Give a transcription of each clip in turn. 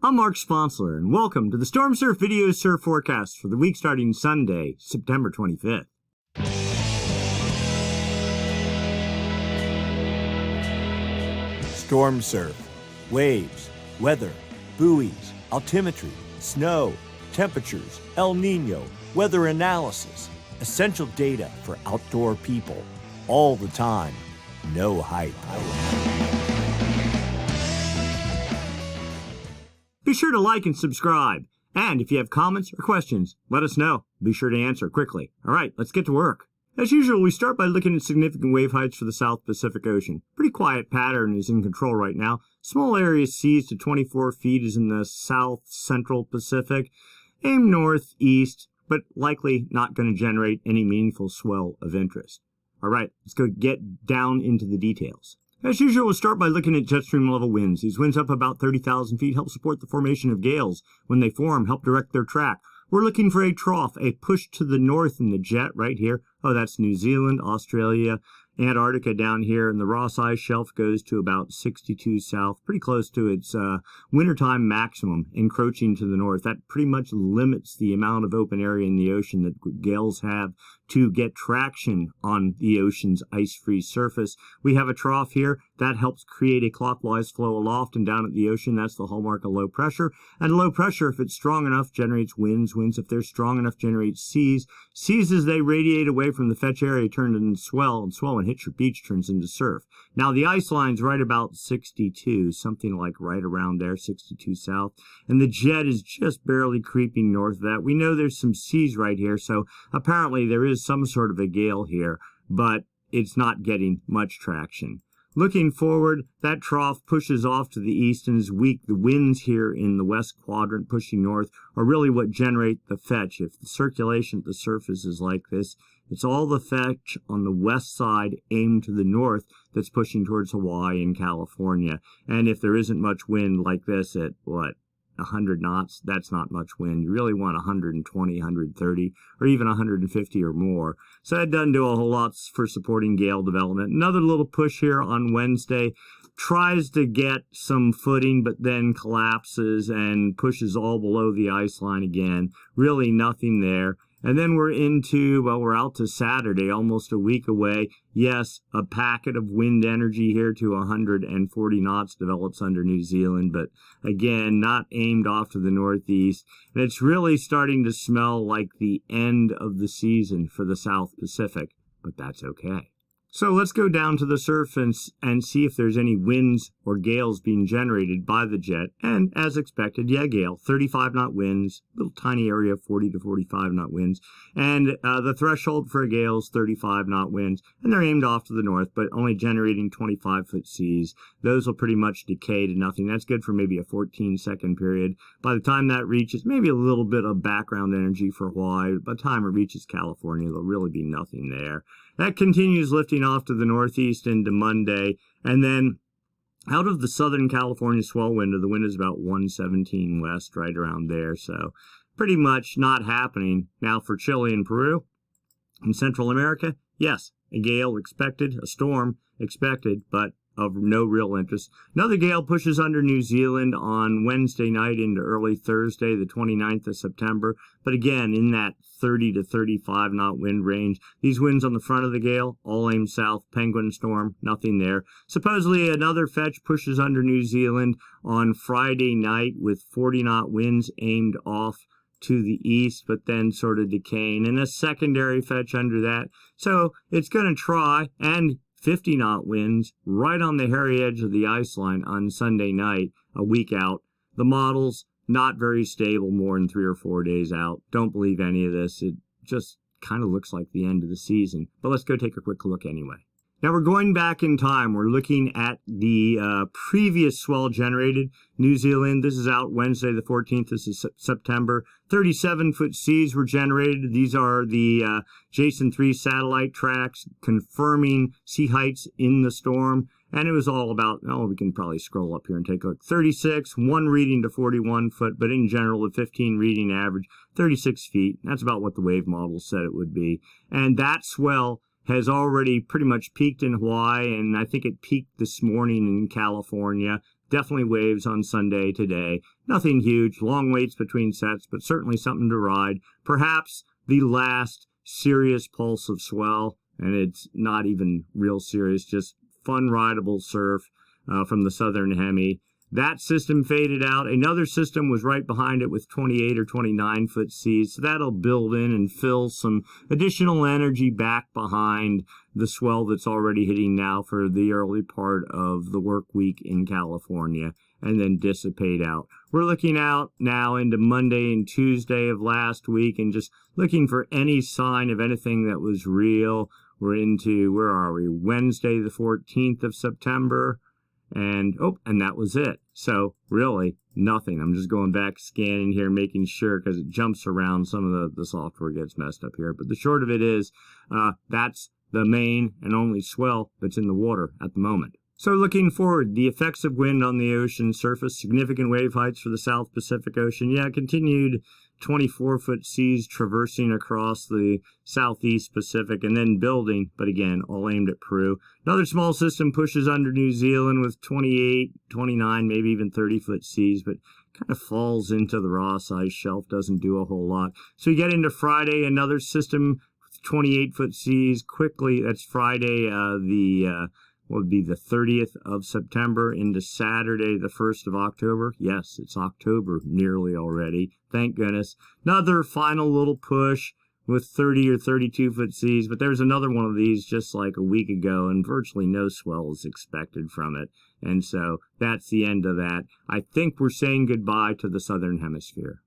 I'm Mark Sponsler, and welcome to the Stormsurf Video Surf Forecast for the week starting Sunday, September 25th. Stormsurf, waves, weather, buoys, altimetry, snow, temperatures, El Nino, weather analysis, essential data for outdoor people, all the time, no hype. Be sure to like and subscribe, and if you have comments or questions, let us know. Be sure to answer quickly. All right, let's get to work. As usual, we start by looking at significant wave heights for the South Pacific Ocean. Pretty quiet pattern is in control right now. Small area seas to 24 feet is in the South Central Pacific. Aim northeast, but likely not going to generate any meaningful swell of interest. All right, let's go get down into the details. As usual, we'll start by looking at jet stream level winds. These winds up about 30,000 feet help support the formation of gales. When they form, help direct their track. We're looking for a trough, a push to the north in the jet right here. Oh, that's New Zealand, Australia, Antarctica down here, and the Ross Ice Shelf goes to about 62 south, pretty close to its wintertime maximum, encroaching to the north. That pretty much limits the amount of open area in the ocean that gales have to get traction on the ocean's ice-free surface. We have a trough here. That helps create a clockwise flow aloft and down at the ocean. That's the hallmark of low pressure. And low pressure, if it's strong enough, generates winds. Winds, if they're strong enough, generate seas. Seas, as they radiate away from the fetch area, turn into swell, and swell, when hits your beach, turns into surf. Now, the ice line's right about 62, something like right around there, 62 south. And the jet is just barely creeping north of that. We know there's some seas right here, so apparently there is some sort of a gale here, but it's not getting much traction. Looking forward, that trough pushes off to the east and is weak. The winds here in the west quadrant pushing north are really what generate the fetch. If the circulation at the surface is like this, it's all the fetch on the west side aimed to the north that's pushing towards Hawaii and California. And if there isn't much wind like this at, 100 knots, that's not much wind. You really want 120, 130, or even 150 or more. So that doesn't do a whole lot for supporting gale development. Another little push here on Wednesday tries to get some footing, but then collapses and pushes all below the ice line again. Really nothing there. And then we're out to Saturday, almost a week away. Yes, a packet of wind energy here to 140 knots develops under New Zealand, but again, not aimed off to the northeast. And it's really starting to smell like the end of the season for the South Pacific, but that's okay. So let's go down to the surface and see if there's any winds or gales being generated by the jet. And as expected, yeah, gale, 35-knot winds, little tiny area, 40 to 45-knot winds. And the threshold for a gale is 35-knot winds. And they're aimed off to the north, but only generating 25-foot seas. Those will pretty much decay to nothing. That's good for maybe a 14-second period. By the time that reaches, maybe a little bit of background energy for Hawaii. By the time it reaches California, there'll really be nothing there. That continues lifting off to the northeast into Monday, and then out of the southern California swell window, the wind is about 117 west, right around there, so pretty much not happening. Now for Chile and Peru, in Central America, yes, a gale expected, a storm expected, but of no real interest. Another gale pushes under New Zealand on Wednesday night into early Thursday, the 29th of September. But again, in that 30 to 35 knot wind range. These winds on the front of the gale, all aimed south, penguin storm, nothing there. Supposedly another fetch pushes under New Zealand on Friday night with 40 knot winds aimed off to the east, but then sort of decaying, and a secondary fetch under that. So it's going to try, and 50-knot winds right on the hairy edge of the ice line on Sunday night, a week out. The models, not very stable more than 3 or 4 days out. Don't believe any of this. It just kind of looks like the end of the season. But let's go take a quick look anyway. Now we're going back in time. We're looking at the previous swell generated. New Zealand, this is out Wednesday the 14th. This is September. 37-foot seas were generated. These are the Jason 3 satellite tracks confirming sea heights in the storm. And it was all about, we can probably scroll up here and take a look. 36, one reading to 41 foot, but in general, the 15 reading average, 36 feet. That's about what the wave model said it would be. And that swell has already pretty much peaked in Hawaii, and I think it peaked this morning in California. definitely waves on Sunday today. Nothing huge, long waits between sets, but certainly something to ride. Perhaps the last serious pulse of swell, and it's not even real serious, just fun rideable surf from the southern hemi. That system faded out. Another system was right behind it with 28 or 29 foot seas. So that'll build in and fill some additional energy back behind the swell that's already hitting now for the early part of the work week in California, and then dissipate out. We're looking out now into Monday and Tuesday of last week and just looking for any sign of anything that was real. We're into, where are we? Wednesday, the 14th of September. And that was it. So really nothing. I'm just going back scanning here, making sure, because it jumps around. Some of the software gets messed up here. But the short of it is, that's the main and only swell that's in the water at the moment. So looking forward, the effects of wind on the ocean surface, significant wave heights for the South Pacific Ocean. Yeah, continued 24-foot seas traversing across the southeast Pacific and then building, but again, all aimed at Peru. Another small system pushes under New Zealand with 28, 29, maybe even 30-foot seas, but kind of falls into the Ross Ice Shelf, doesn't do a whole lot. So you get into Friday, another system with 28-foot seas. Quickly, that's Friday, what would be the 30th of September into Saturday, the 1st of October. Yes, it's October nearly already. Thank goodness. Another final little push with 30 or 32 foot seas, but there's another one of these just like a week ago, and virtually no swell is expected from it. And so that's the end of that. I think we're saying goodbye to the Southern Hemisphere.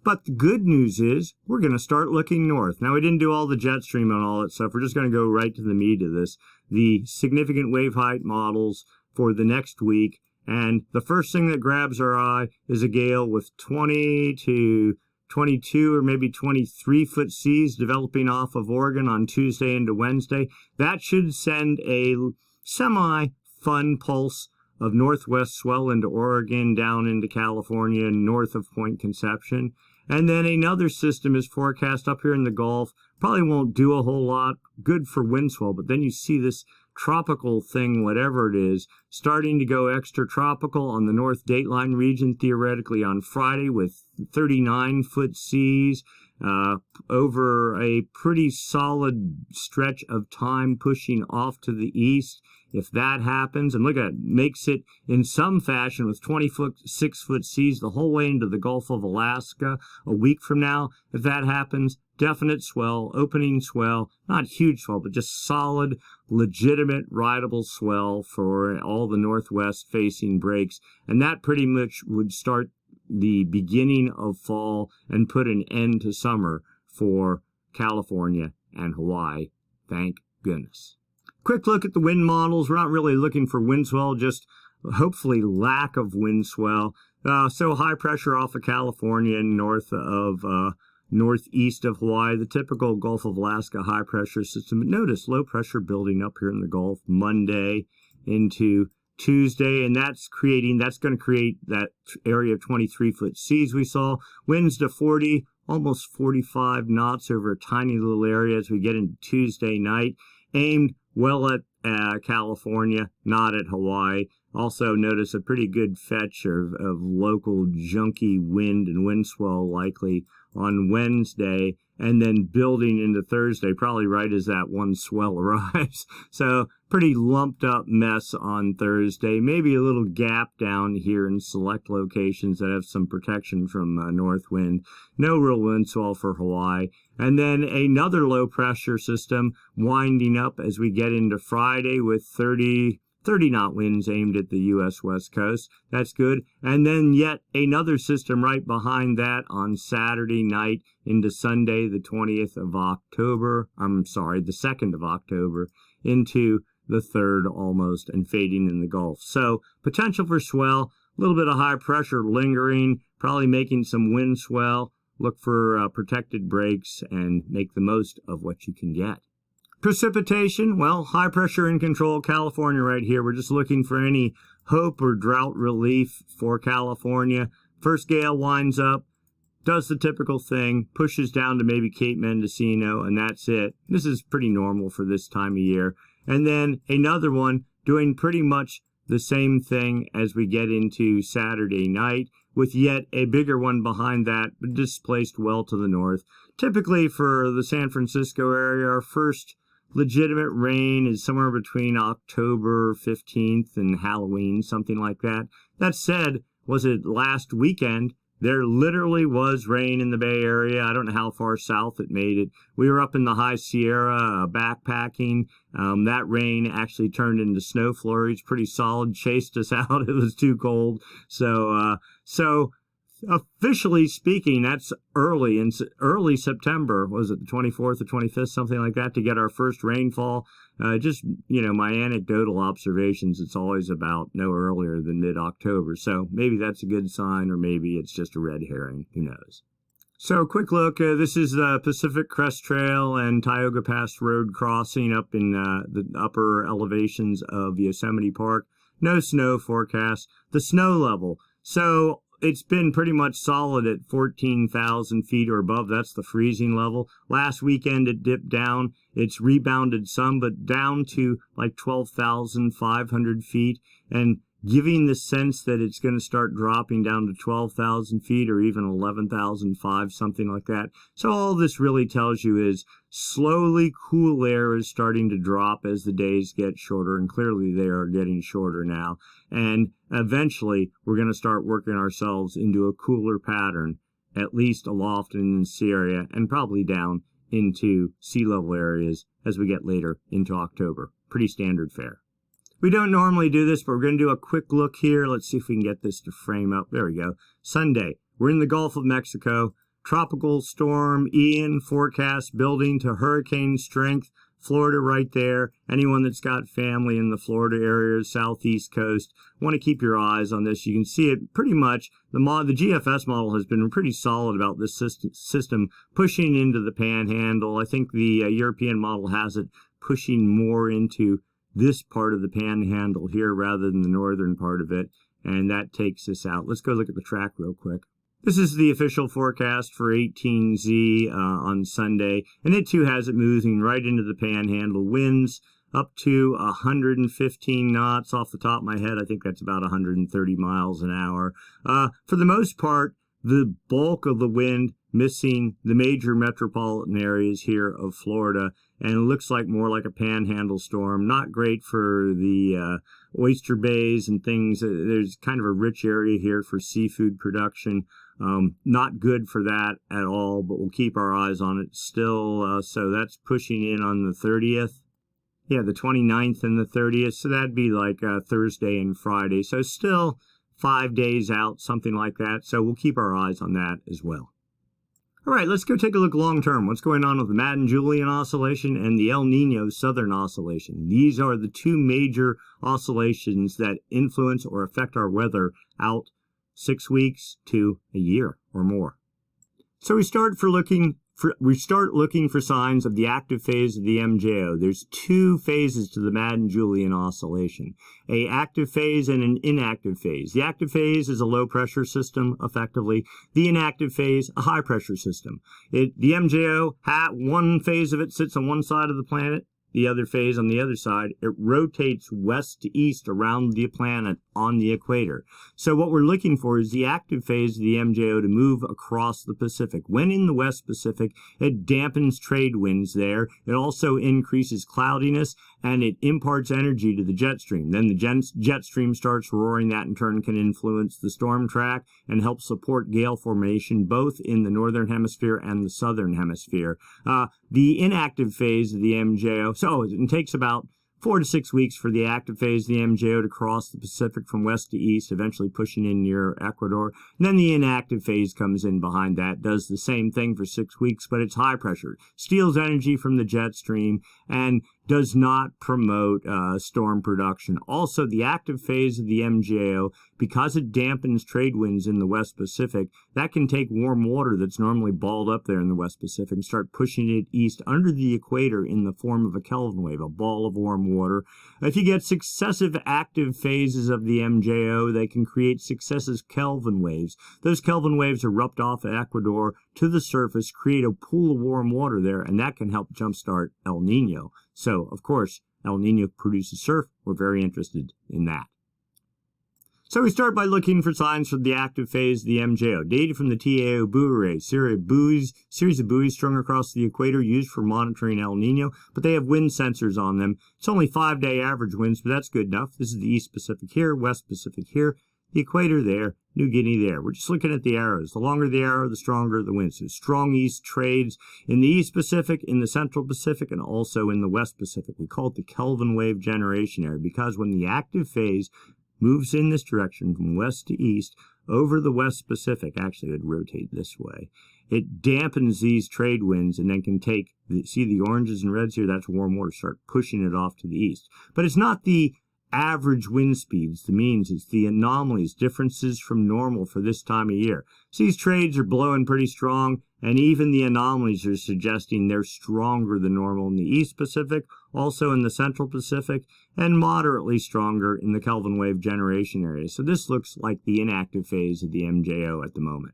But the good news is we're going to start looking north. Now, we didn't do all the jet stream and all that stuff. We're just going to go right to the meat of this. The significant wave height models for the next week. And the first thing that grabs our eye is a gale with 20 to 22 or maybe 23 foot seas developing off of Oregon on Tuesday into Wednesday. That should send a semi-fun pulse of northwest swell into Oregon, down into California, north of Point Conception. And then another system is forecast up here in the Gulf. Probably won't do a whole lot. Good for wind swell, but then you see this tropical thing, whatever it is, starting to go extra tropical on the North Dateline region, theoretically on Friday with 39-foot seas over a pretty solid stretch of time pushing off to the east. If that happens, and look at it, makes it in some fashion with 26-foot seas the whole way into the Gulf of Alaska a week from now. If that happens, definite swell, opening swell, not huge swell, but just solid, legitimate, rideable swell for all the northwest-facing breaks. And that pretty much would start the beginning of fall and put an end to summer for California and Hawaii. Thank goodness. Quick look at the wind models. We're not really looking for wind swell, just hopefully lack of wind swell. So high pressure off of California and northeast of Hawaii, the typical Gulf of Alaska high pressure system. But notice low pressure building up here in the Gulf Monday into Tuesday, and that's going to create that area of 23-foot seas we saw. Winds to 40, almost 45 knots over a tiny little area as we get into Tuesday night. Aimed well at California, not at Hawaii. Also notice a pretty good fetch of local junky wind and wind swell likely on Wednesday, and then building into Thursday, probably right as that one swell arrives. So pretty lumped up mess on Thursday. Maybe a little gap down here in select locations that have some protection from north wind. No real wind swell for Hawaii. And then another low pressure system winding up as we get into Friday with 30 knot winds aimed at the U.S. West Coast. That's good. And then yet another system right behind that on Saturday night into Sunday, the 20th of October. I'm sorry, the 2nd of October into the 3rd almost, and fading in the Gulf. So potential for swell, a little bit of high pressure lingering, probably making some wind swell. Look for protected breaks and make the most of what you can get. Precipitation, well, high pressure in control, California right here. We're just looking for any hope or drought relief for California. First gale winds up, does the typical thing, pushes down to maybe Cape Mendocino, and that's it. This is pretty normal for this time of year. And then another one doing pretty much the same thing as we get into Saturday night, with yet a bigger one behind that, but displaced well to the north. Typically for the San Francisco area, our first legitimate rain is somewhere between October 15th and Halloween, something like that. That said, was it last weekend? There literally was rain in the Bay Area. I don't know how far south it made it. We were up in the High Sierra backpacking. That rain actually turned into snow flurries, pretty solid, chased us out. It was too cold. So officially speaking, that's early September. Was it the 24th or 25th, something like that, to get our first rainfall? Just, my anecdotal observations, it's always about no earlier than mid-October. So maybe that's a good sign, or maybe it's just a red herring. Who knows? So quick look, this is the Pacific Crest Trail and Tioga Pass Road crossing up in the upper elevations of Yosemite Park. No snow forecast. The snow level. So it's been pretty much solid at 14,000 feet or above. That's the freezing level. Last weekend it dipped down. It's rebounded some, but down to like 12,500 feet, and giving the sense that it's going to start dropping down to 12,000 feet or even 11,500, something like that. So all this really tells you is slowly cool air is starting to drop as the days get shorter, and clearly they are getting shorter now. And eventually we're going to start working ourselves into a cooler pattern, at least aloft in this area, and probably down into sea level areas as we get later into October. Pretty standard fare. We don't normally do this, but we're going to do a quick look here. Let's see if we can get this to frame up. There we go. Sunday, we're in the Gulf of Mexico. Tropical storm Ian forecast building to hurricane strength. Florida right there. Anyone that's got family in the Florida area, southeast coast, want to keep your eyes on this. You can see it pretty much. The GFS model has been pretty solid about this system pushing into the panhandle. I think the European model has it pushing more into this part of the panhandle here rather than the northern part of it, and that takes us out. Let's go look at the track real quick. This is the official forecast for 18Z on Sunday, and it too has it moving right into the panhandle. Winds up to 115 knots off the top of my head. I think that's about 130 miles an hour. For the most part, the bulk of the wind missing the major metropolitan areas here of Florida, and it looks like more like a panhandle storm. Not great for the oyster bays and things. There's kind of a rich area here for seafood production. Not good for that at all, but we'll keep our eyes on it still. So that's pushing in on the 30th. Yeah, the 29th and the 30th. So that'd be like Thursday and Friday. So still 5 days out, something like that. So we'll keep our eyes on that as well. All right, let's go take a look long term. What's going on with the Madden Julian Oscillation and the El Nino Southern Oscillation? These are the two major oscillations that influence or affect our weather out 6 weeks to a year or more. So we start looking for signs of the active phase of the MJO. There's two phases to the Madden Julian Oscillation, a active phase and an inactive phase. The active phase is a low pressure system, effectively. The inactive phase, a high pressure system. The MJO, one phase of it sits on one side of the planet, the other phase on the other side. It rotates west to east around the planet on the equator. So what we're looking for is the active phase of the MJO to move across the Pacific. When in the West Pacific, it dampens trade winds there. It also increases cloudiness, and it imparts energy to the jet stream. Then the jet stream starts roaring. That in turn can influence the storm track and help support gale formation both in the northern hemisphere and the southern hemisphere. The inactive phase of the MJO, so it takes about 4 to 6 weeks for the active phase of the MJO to cross the Pacific from west to east, eventually pushing in near Ecuador. And then the inactive phase comes in behind that, does the same thing for 6 weeks, but it's high pressure, steals energy from the jet stream, and does not promote storm production. Also, the active phase of the MJO, because it dampens trade winds in the West Pacific, that can take warm water that's normally balled up there in the West Pacific and start pushing it east under the equator in the form of a Kelvin wave, a ball of warm water. If you get successive active phases of the MJO, they can create successive Kelvin waves. Those Kelvin waves erupt off of Ecuador to the surface, create a pool of warm water there, and that can help jumpstart El Nino. So, of course, El Nino produces surf. We're very interested in that. So we start by looking for signs for the active phase of the MJO. Data from the TAO buoy array, series of buoys strung across the equator used for monitoring El Nino, but they have wind sensors on them. It's only 5-day average winds, but that's good enough. This is the East Pacific here, West Pacific here, the equator there, New Guinea there. We're just looking at the arrows. The longer the arrow, the stronger the wind. So strong east trades in the East Pacific, in the Central Pacific, and also in the West Pacific. We call it the Kelvin Wave generation area because when the active phase moves in this direction from west to east over the West Pacific, actually it would rotate this way, it dampens these trade winds and then can take, see the oranges and reds here, that's warm water, start pushing it off to the east. But it's not the average wind speeds, the means, it's the anomalies, differences from normal for this time of year. So these trades are blowing pretty strong, and even the anomalies are suggesting they're stronger than normal in the East Pacific, also in the Central Pacific, and moderately stronger in the Kelvin Wave generation area. So this looks like the inactive phase of the MJO at the moment.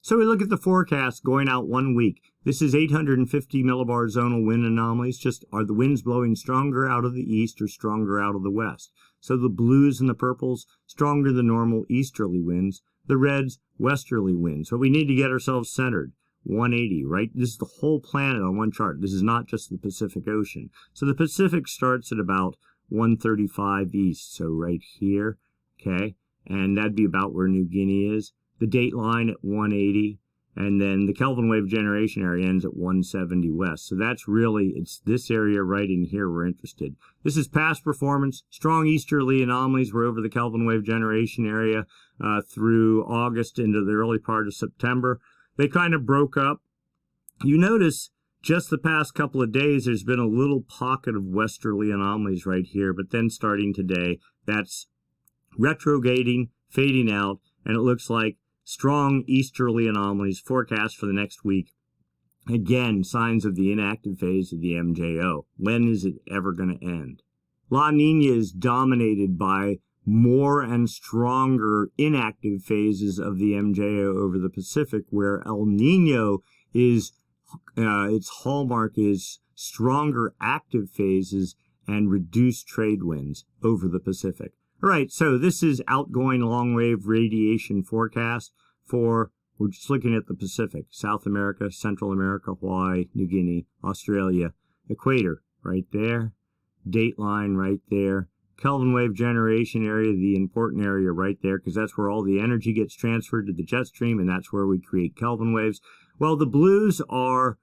So we look at the forecast going out 1 week. This is 850 millibar zonal wind anomalies. Just are the winds blowing stronger out of the east or stronger out of the west? So the blues and the purples, stronger than normal easterly winds. The reds, westerly winds. So we need to get ourselves centered. 180, right? This is the whole planet on one chart. This is not just the Pacific Ocean. So the Pacific starts at about 135 east. So right here, okay? And that'd be about where New Guinea is. The date line at 180, and then the Kelvin Wave generation area ends at 170 west. So that's really, it's this area right in here we're interested. This is past performance. Strong easterly anomalies were over the Kelvin Wave generation area through August into the early part of September. They kind of broke up. You notice just the past couple of days there's been a little pocket of westerly anomalies right here, but then starting today, that's retrograding, fading out, and it looks like strong easterly anomalies forecast for the next week. Again, signs of the inactive phase of the MJO. When is it ever going to end? La Nina is dominated by more and stronger inactive phases of the MJO over the Pacific, where El Nino is, its hallmark is stronger active phases and reduced trade winds over the Pacific. All right, so this is outgoing long wave radiation forecast for, we're just looking at the Pacific, South America, Central America, Hawaii, New Guinea, Australia, equator right there, date line right there, Kelvin Wave generation area, the important area right there, because that's where all the energy gets transferred to the jet stream, and that's where we create Kelvin waves. Well, the blues are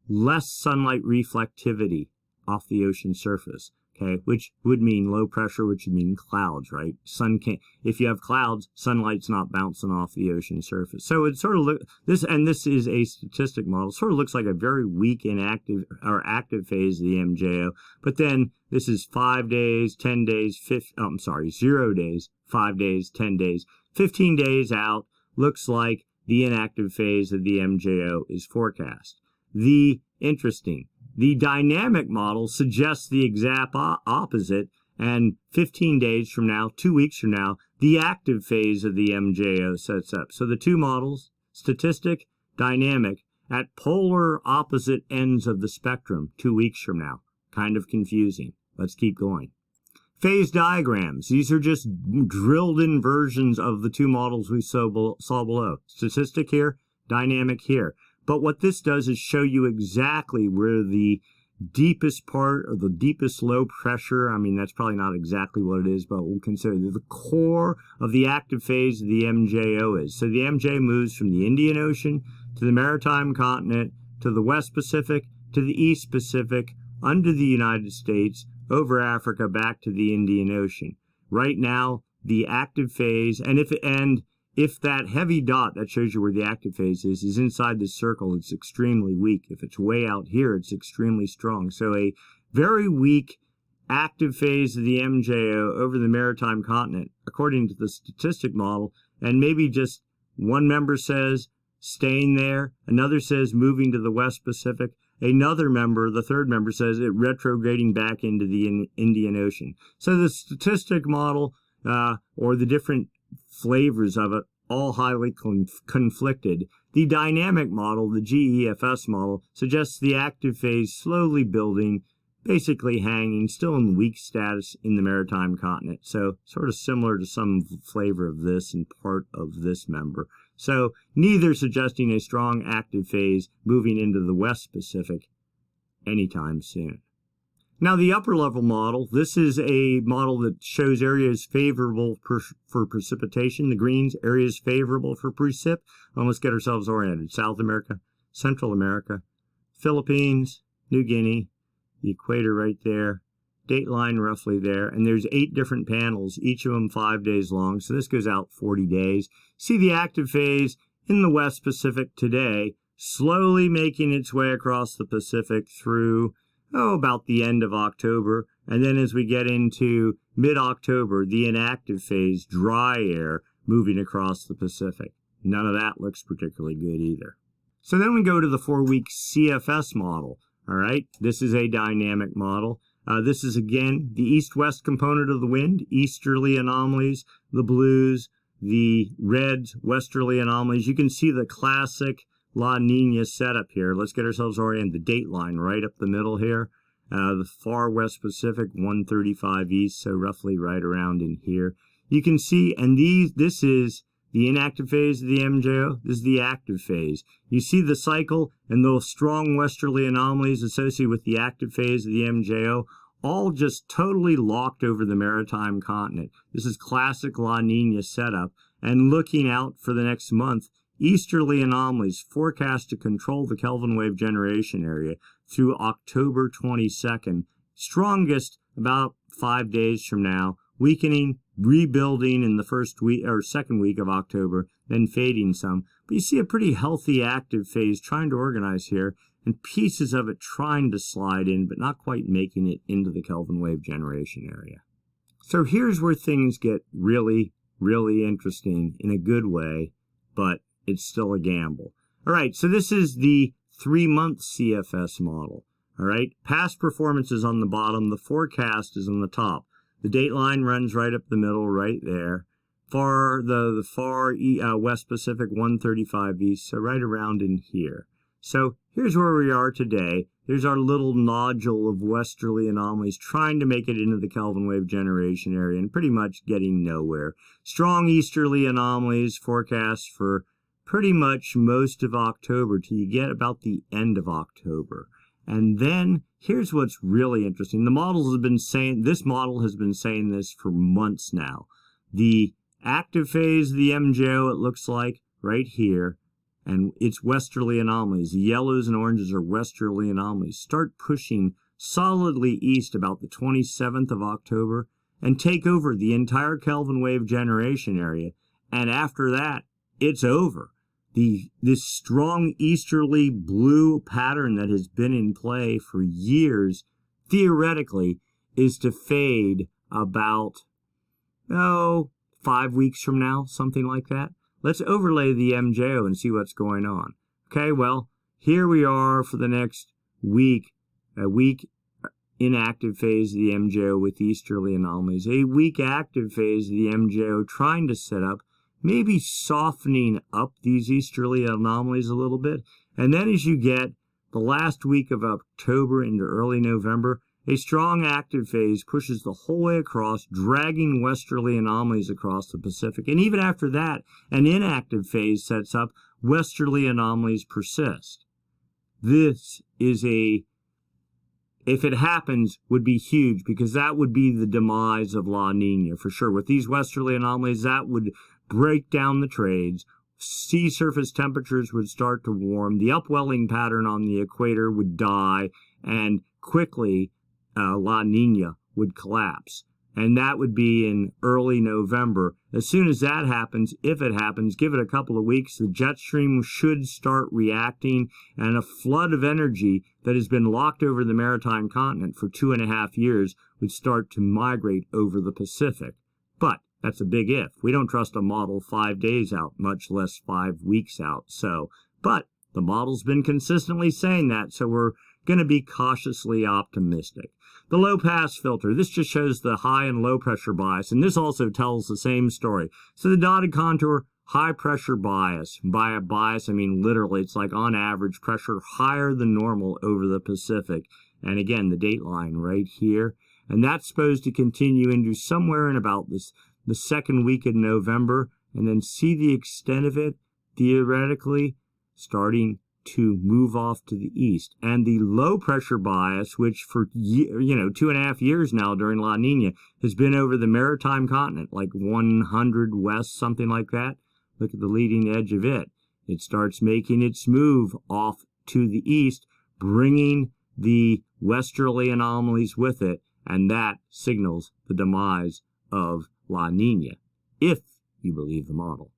less sunlight reflectivity off the ocean surface. Okay, which would mean low pressure, which would mean clouds, right? Sun can't, if you have clouds, sunlight's not bouncing off the ocean surface. So it sort of this is a statistic model, sort of looks like a very weak inactive or active phase of the MJO. But then this is 5 days, 10 days, 0 days, 5 days, 10 days, 15 days out. Looks like the inactive phase of the MJO is forecast. The dynamic model suggests the exact opposite, and 15 days from now, 2 weeks from now, the active phase of the MJO sets up. So the two models, statistic, dynamic, at polar opposite ends of the spectrum 2 weeks from now. Kind of confusing. Let's keep going. Phase diagrams. These are just drilled in versions of the two models we saw below. Statistic here, dynamic here. But what this does is show you exactly where the deepest part or the deepest low pressure, I mean, that's probably not exactly what it is, but we'll consider the core of the active phase of the MJO is. So the MJ moves from the Indian Ocean to the maritime continent, to the West Pacific, to the East Pacific, under the United States, over Africa, back to the Indian Ocean. Right now, the active phase, and if that heavy dot that shows you where the active phase is inside this circle, it's extremely weak. If it's way out here, it's extremely strong. So a very weak active phase of the MJO over the maritime continent, according to the statistic model, and maybe just one member says staying there, another says moving to the West Pacific, another member, the third member, says it retrograding back into the Indian Ocean. So the statistic model, or the different flavors of it, all highly conflicted. The dynamic model, the Cfs model, suggests the active phase slowly building basically hanging, still in weak status in the maritime continent. So sort of similar to some flavor of this and part of this member. So neither suggesting a strong active phase moving into the West Pacific anytime soon. Now the upper level model, this is a model that shows areas favorable for precipitation. The greens, areas favorable for precip. Let's get ourselves oriented. South America, Central America, Philippines, New Guinea, the equator right there, date line roughly there, and there's 8 different panels, each of them 5 days long, so this goes out 40 days. See the active phase in the West Pacific today, slowly making its way across the Pacific through, about the end of October, and then as we get into mid-October, the inactive phase, dry air, moving across the Pacific. None of that looks particularly good either. So then we go to the 4-week CFS model. All right, this is a dynamic model. This is, again, the east-west component of the wind, easterly anomalies, the blues, the reds, westerly anomalies. You can see the classic La Nina setup here. Let's get ourselves oriented. The date line right up the middle here. The far West Pacific, 135 east, so roughly right around in here. You can see, and this is the inactive phase of the MJO. This is the active phase. You see the cycle and those strong westerly anomalies associated with the active phase of the MJO, all just totally locked over the maritime continent. This is classic La Nina setup. And looking out for the next month, easterly anomalies forecast to control the Kelvin wave generation area through October 22nd. Strongest about 5 days from now, weakening, rebuilding in the first week or second week of October, then fading some. But you see a pretty healthy active phase trying to organize here, and pieces of it trying to slide in, but not quite making it into the Kelvin wave generation area. So here's where things get really, really interesting in a good way, but it's still a gamble. All right, so this is the 3-month CFS model. All right, past performance is on the bottom, the forecast is on the top. The date line runs right up the middle, right there. The far West Pacific, 135 east, so right around in here. So here's where we are today. There's our little nodule of westerly anomalies trying to make it into the Kelvin wave generation area and pretty much getting nowhere. Strong easterly anomalies forecast for pretty much most of October till you get about the end of October. And then here's what's really interesting. This model has been saying this for months now. The active phase of the MJO, it looks like, right here, and it's westerly anomalies. The yellows and oranges are westerly anomalies. Start pushing solidly east about the 27th of October and take over the entire Kelvin wave generation area. And after that, it's over. This strong easterly blue pattern that has been in play for years, theoretically, is to fade about, 5 weeks from now, something like that. Let's overlay the MJO and see what's going on. Okay, well, here we are for the next week, a week inactive phase of the MJO with easterly anomalies, a week active phase of the MJO trying to set up, maybe softening up these easterly anomalies a little bit. And then as you get the last week of October into early November, a strong active phase pushes the whole way across, dragging westerly anomalies across the Pacific. And even after that, an inactive phase sets up, westerly anomalies persist. This is if it happens, would be huge, because that would be the demise of La Nina for sure. With these westerly anomalies, that would break down the trades. Sea surface temperatures would start to warm. The upwelling pattern on the equator would die, and quickly La Nina would collapse. And that would be in early November. As soon as that happens, if it happens, give it a couple of weeks, the jet stream should start reacting, and a flood of energy that has been locked over the maritime continent for 2.5 years would start to migrate over the Pacific. But that's a big if. We don't trust a model 5 days out, much less 5 weeks out. But the model's been consistently saying that, so we're going to be cautiously optimistic. The low pass filter, this just shows the high and low pressure bias, and this also tells the same story. So the dotted contour, high pressure bias. By a bias, I mean literally, it's like on average pressure higher than normal over the Pacific. and again, the date line right here. And that's supposed to continue into somewhere in about the second week of November, and then see the extent of it, theoretically, starting to move off to the east. And the low pressure bias, which for 2.5 years now during La Nina has been over the maritime continent, like 100 west, something like that. Look at the leading edge of it. It starts making its move off to the east, bringing the westerly anomalies with it, and that signals the demise of La Nina, if you believe the model.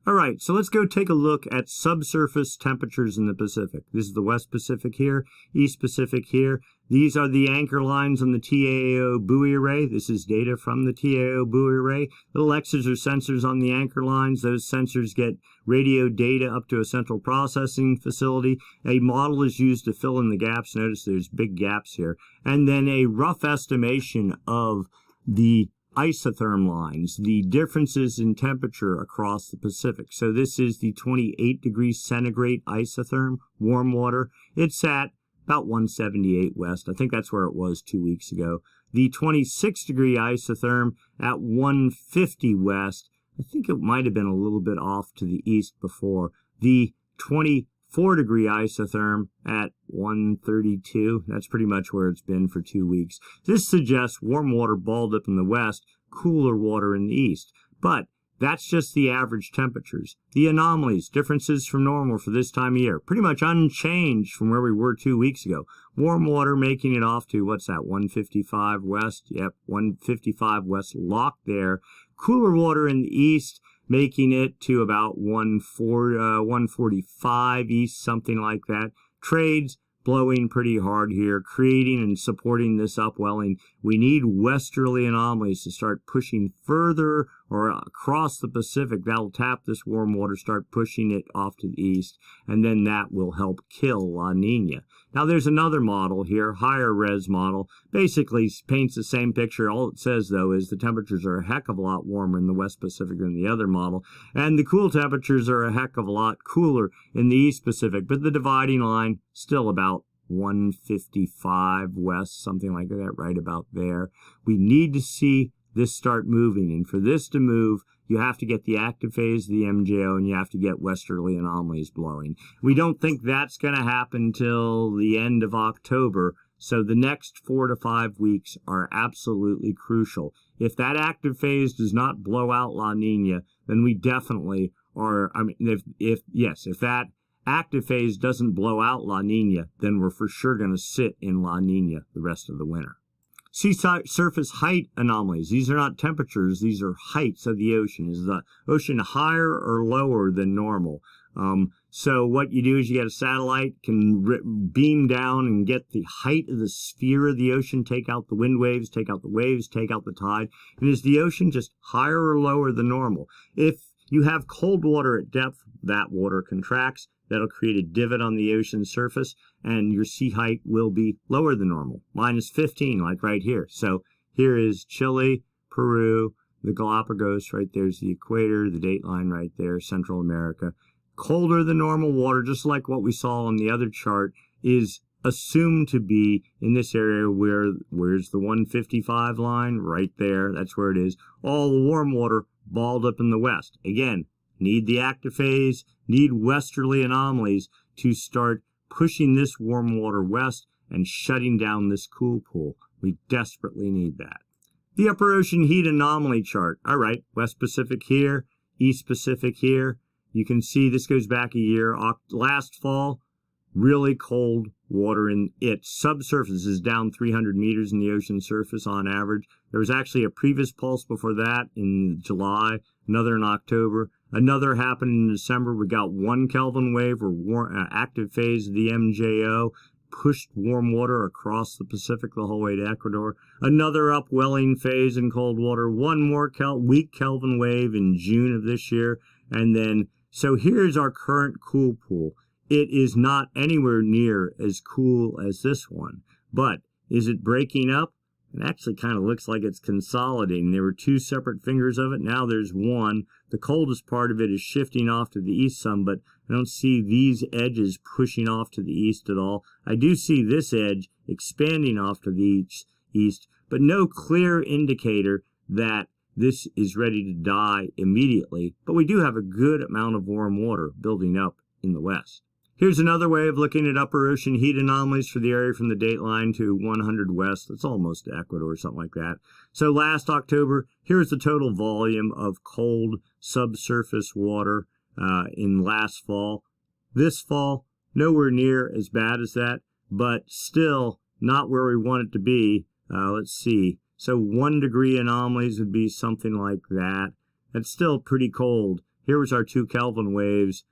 All right, so let's go take a look at subsurface temperatures in the Pacific. This is the West Pacific here, East Pacific here. These are the anchor lines on the TAO buoy array. This is data from the TAO buoy array. Little X's are sensors on the anchor lines. Those sensors get radio data up to a central processing facility. A model is used to fill in the gaps. Notice there's big gaps here. And then a rough estimation of the isotherm lines, the differences in temperature across the Pacific. So this is the 28 degrees centigrade isotherm, warm water. It's at about 178 west. I think that's where it was 2 weeks ago. The 26 degree isotherm at 150 west. I think it might have been a little bit off to the east before. The 24 degree isotherm at 132. That's pretty much where it's been for 2 weeks. This suggests warm water balled up in the west, cooler water in the east. But that's just the average temperatures. The anomalies, differences from normal for this time of year, pretty much unchanged from where we were 2 weeks ago. Warm water making it off to, what's that, 155 west? Yep, 155 west locked there. Cooler water in the east, making it to about 145 east, something like that. Trades blowing pretty hard here, creating and supporting this upwelling. We need westerly anomalies to start pushing further or across the Pacific. That'll tap this warm water, start pushing it off to the east, and then that will help kill La Nina. Now there's another model here, higher res model, basically paints the same picture. All it says though is the temperatures are a heck of a lot warmer in the West Pacific than the other model, and the cool temperatures are a heck of a lot cooler in the East Pacific, but the dividing line still about 155 west, something like that, right about there. We need to see this start moving, and for this to move, you have to get the active phase of the MJO, and you have to get westerly anomalies blowing. We don't think that's going to happen till the end of October, so the next 4 to 5 weeks are absolutely crucial. If that active phase does not blow out La Nina, then we definitely are, if that active phase doesn't blow out La Nina, then we're for sure going to sit in La Nina the rest of the winter. Sea surface height anomalies. These are not temperatures, these are heights of the ocean. Is the ocean higher or lower than normal? So what you do is you get a satellite, can beam down and get the height of the sphere of the ocean, take out the wind waves, take out the waves, take out the tide. And is the ocean just higher or lower than normal? If you have cold water at depth, that water contracts. That'll create a divot on the ocean surface, and your sea height will be lower than normal, -15, like right here. So here is Chile, Peru, the Galapagos, right there's the equator, the date line right there, Central America. Colder than normal water, just like what we saw on the other chart, is assumed to be in this area where's the 155 line? Right there, that's where it is. All the warm water balled up in the west. Again, need the active phase, need westerly anomalies to start pushing this warm water west and shutting down this cool pool. We desperately need that. The upper ocean heat anomaly chart. All right, West Pacific here, East Pacific here. You can see this goes back a year. Last fall, really cold water in its subsurface is down 300 meters in the ocean surface on average. There was actually a previous pulse before that in July, another in October. Another happened in December. We got one Kelvin wave or active phase of the MJO, pushed warm water across the Pacific the whole way to Ecuador. Another upwelling phase in cold water. One more weak Kelvin wave in June of this year. And then, so here's our current cool pool. It is not anywhere near as cool as this one. But is it breaking up? It actually kind of looks like it's consolidating. There were two separate fingers of it. Now there's one. The coldest part of it is shifting off to the east some, but I don't see these edges pushing off to the east at all. I do see this edge expanding off to the east, but no clear indicator that this is ready to die immediately. But we do have a good amount of warm water building up in the west. Here's another way of looking at upper ocean heat anomalies for the area from the dateline to 100 west. That's almost Ecuador or something like that. So last October, here's the total volume of cold subsurface water in last fall. This fall, nowhere near as bad as that, but still not where we want it to be. Let's see. So 1 degree anomalies would be something like that. That's still pretty cold. Here was our 2 Kelvin waves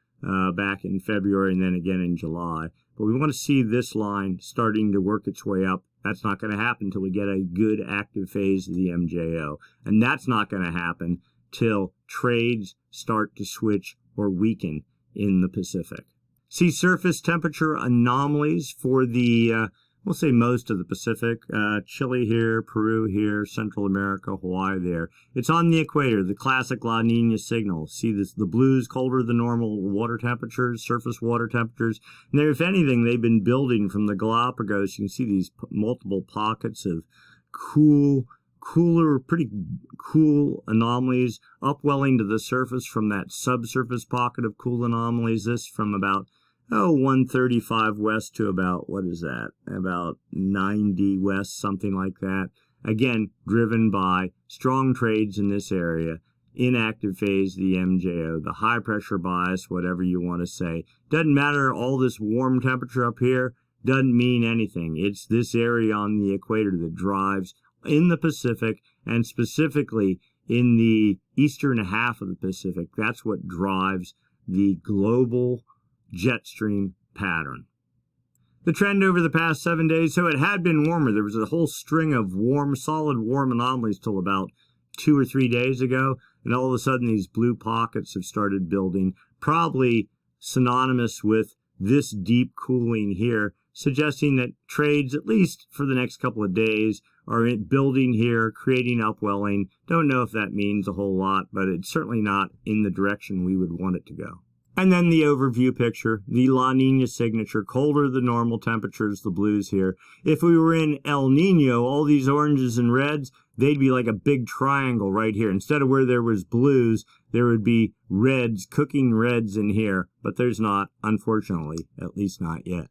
back in February and then again in July. But we want to see this line starting to work its way up. That's not going to happen until we get a good active phase of the MJO. And that's not going to happen till trades start to switch or weaken in the Pacific. Sea surface temperature anomalies for the, we'll say most of the Pacific. Chile here, Peru here, Central America, Hawaii there. It's on the equator, the classic La Nina signal. See this, the blues colder than normal water temperatures, surface water temperatures. And there, if anything, they've been building from the Galapagos. You can see these multiple pockets of cooler, pretty cool anomalies upwelling to the surface from that subsurface pocket of cool anomalies. This from about 135 west to about, what is that, about 90 west, something like that. Again, driven by strong trades in this area, inactive phase, the MJO, the high pressure bias, whatever you want to say. Doesn't matter, all this warm temperature up here doesn't mean anything. It's this area on the equator that drives in the Pacific, and specifically in the eastern half of the Pacific. That's what drives the global jet stream pattern. The trend over the past 7 days, so it had been warmer. There was a whole string of warm, solid warm anomalies till about 2 or 3 days ago, and all of a sudden these blue pockets have started building, probably synonymous with this deep cooling here, suggesting that trades, at least for the next couple of days, are building here, creating upwelling. Don't know if that means a whole lot, but it's certainly not in the direction we would want it to go. And then the overview picture, the La Nina signature, colder than normal temperatures, the blues here. If we were in El Nino, all these oranges and reds, they'd be like a big triangle right here. Instead of where there was blues, there would be reds, cooking reds in here, but there's not, unfortunately, at least not yet.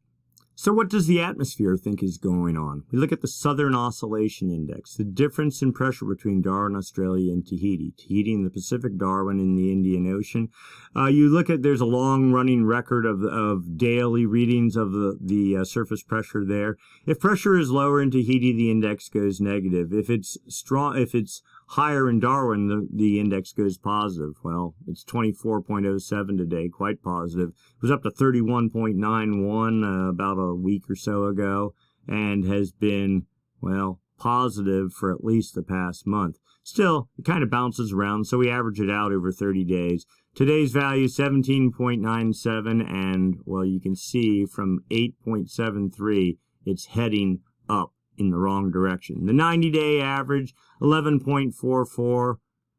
So what does the atmosphere think is going on? We look at the Southern Oscillation Index, the difference in pressure between Darwin, Australia, and Tahiti. Tahiti in the Pacific, Darwin in the Indian Ocean. You look at, there's a long-running record of daily readings of the surface pressure there. If pressure is lower in Tahiti, the index goes negative. If it's higher in Darwin, the index goes positive. Well, it's 24.07 today, quite positive. It was up to 31.91 about a week or so ago, and has been, well, positive for at least the past month. Still, it kind of bounces around, so we average it out over 30 days. Today's value, 17.97, and, well, you can see from 8.73, it's heading up in the wrong direction. The 90-day average, 11.44.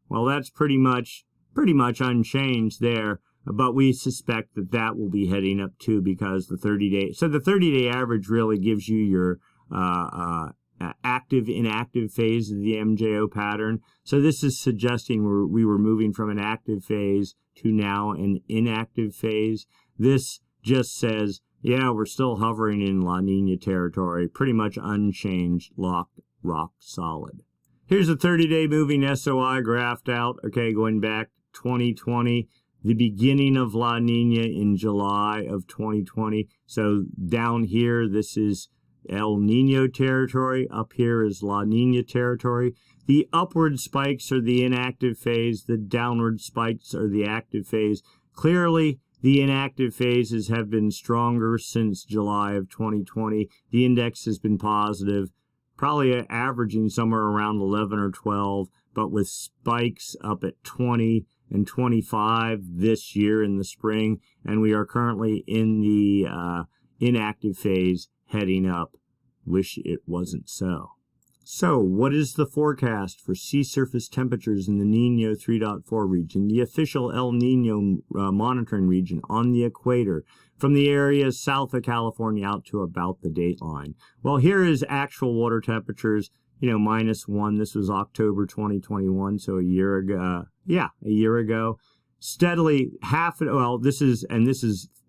Well, that's pretty much unchanged there, but we suspect that that will be heading up too, because the 30-day, so the 30-day average really gives you your active inactive phase of the MJO pattern. So this is suggesting we were moving from an active phase to now an inactive phase. This just says, yeah, we're still hovering in La Nina territory, pretty much unchanged, locked, rock solid. Here's a 30-day moving SOI graphed out, okay, going back 2020, the beginning of La Nina in July of 2020. So down here, this is El Nino territory. Up here is La Nina territory. The upward spikes are the inactive phase. The downward spikes are the active phase. Clearly, the inactive phases have been stronger since July of 2020. The index has been positive, probably averaging somewhere around 11 or 12, but with spikes up at 20 and 25 this year in the spring, and we are currently in the inactive phase heading up. Wish it wasn't so. So, what is the forecast for sea surface temperatures in the Nino 3.4 region, the official El Nino monitoring region on the equator, from the areas south of California out to about the dateline? Well, here is actual water temperatures, -1. This was October 2021, so a year ago. A year ago. Steadily this is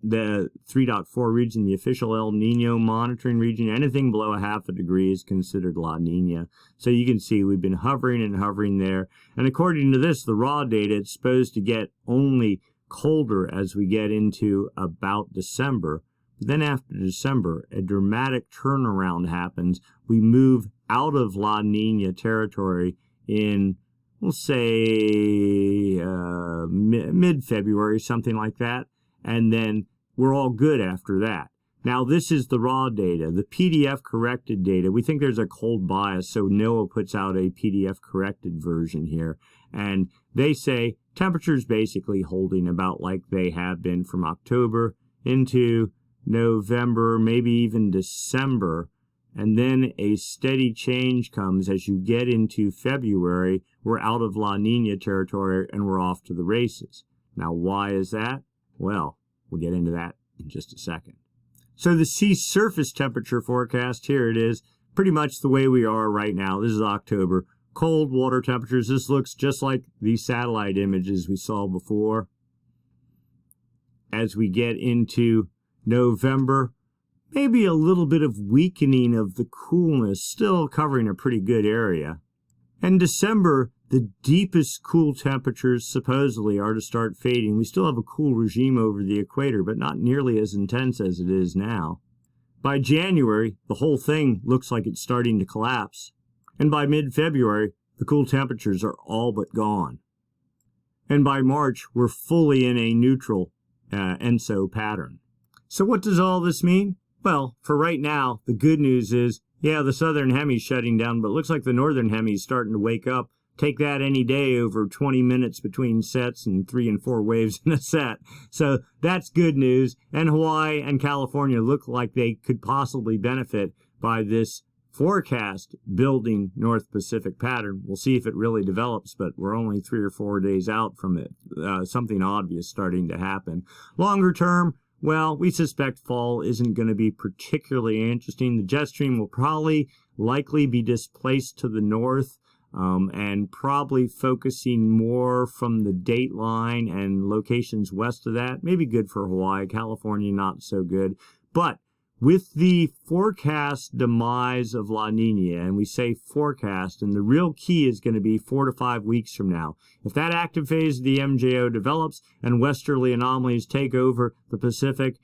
the 3.4 region, the official El Nino monitoring region. Anything below a half a degree is considered La Nina. So you can see we've been hovering and hovering there. And according to this, the raw data, it's supposed to get only colder as we get into about December. But then after December, a dramatic turnaround happens. We move out of La Nina territory in, we'll say, mid-February, something like that. And then we're all good after that. Now, this is the raw data. The PDF corrected data, we think there's a cold bias, so NOAA puts out a PDF corrected version here. And they say temperatures basically holding about like they have been from October into November, maybe even December. And then a steady change comes as you get into February. We're out of La Nina territory and we're off to the races. Now, why is that? Well, we'll get into that in just a second. So the sea surface temperature forecast, here it is, pretty much the way we are right now. This is October. Cold water temperatures. This looks just like the satellite images we saw before. As we get into November, maybe a little bit of weakening of the coolness, still covering a pretty good area. And December, the deepest cool temperatures supposedly are to start fading. We still have a cool regime over the equator, but not nearly as intense as it is now. By January, the whole thing looks like it's starting to collapse. And by mid-February, the cool temperatures are all but gone. And by March, we're fully in a neutral ENSO pattern. So what does all this mean? Well, for right now, the good news is, the southern hemi's shutting down, but it looks like the northern hemi's starting to wake up. Take that any day over 20 minutes between sets and 3 and 4 waves in a set. So that's good news. And Hawaii and California look like they could possibly benefit by this forecast building North Pacific pattern. We'll see if it really develops, but we're only 3 or 4 days out from it. Something obvious starting to happen. Longer term, well, we suspect fall isn't going to be particularly interesting. The jet stream will likely be displaced to the north. And probably focusing more from the dateline and locations west of that. Maybe good for Hawaii, California, not so good. But with the forecast demise of La Nina, and we say forecast, and the real key is going to be 4 to 5 weeks from now. If that active phase of the MJO develops and westerly anomalies take over the Pacific,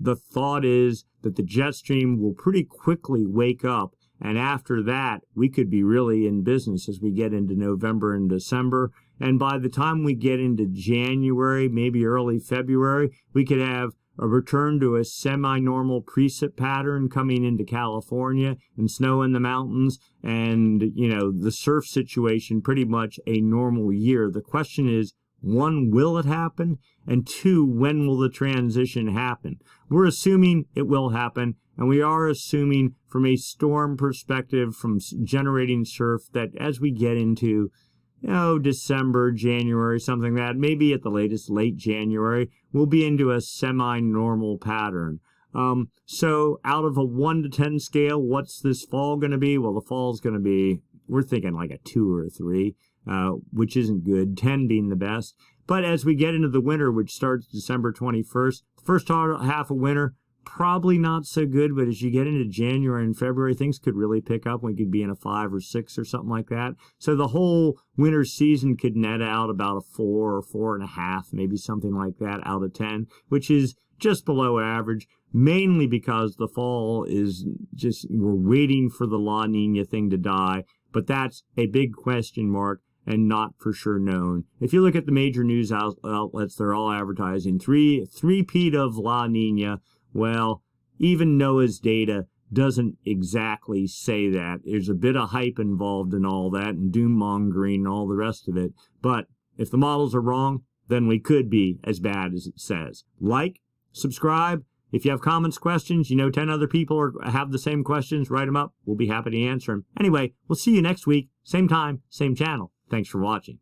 the thought is that the jet stream will pretty quickly wake up. And after that, we could be really in business as we get into November and December. And by the time we get into January, maybe early February, we could have a return to a semi-normal precip pattern coming into California and snow in the mountains. And, the surf situation, pretty much a normal year. The question is, 1, will it happen? And 2, when will the transition happen? We're assuming it will happen. And we are assuming from a storm perspective, from generating surf, that as we get into, December, January, something like that, maybe at the latest, late January, we'll be into a semi-normal pattern. So out of a 1 to 10 scale, what's this fall going to be? Well, the fall's going to be, we're thinking like a 2 or a 3, which isn't good, 10 being the best. But as we get into the winter, which starts December 21st, the first half of winter, probably not so good, but as you get into January and February, things could really pick up. We could be in a 5 or 6 or something like that. So the whole winter season could net out about a 4 or 4.5, maybe something like that out of 10, which is just below average, mainly because the fall is just, we're waiting for the La Nina thing to die, but that's a big question mark and not for sure known. If you look at the major news outlets, they're all advertising three-peat of La Nina. Well, even NOAA's data doesn't exactly say that. There's a bit of hype involved in all that and doom-mongering and all the rest of it. But if the models are wrong, then we could be as bad as it says. Like, subscribe, If you have comments, questions, 10 other people have the same questions, write them up. We'll be happy to answer them. Anyway, we'll see you next week. Same time, same channel. Thanks for watching.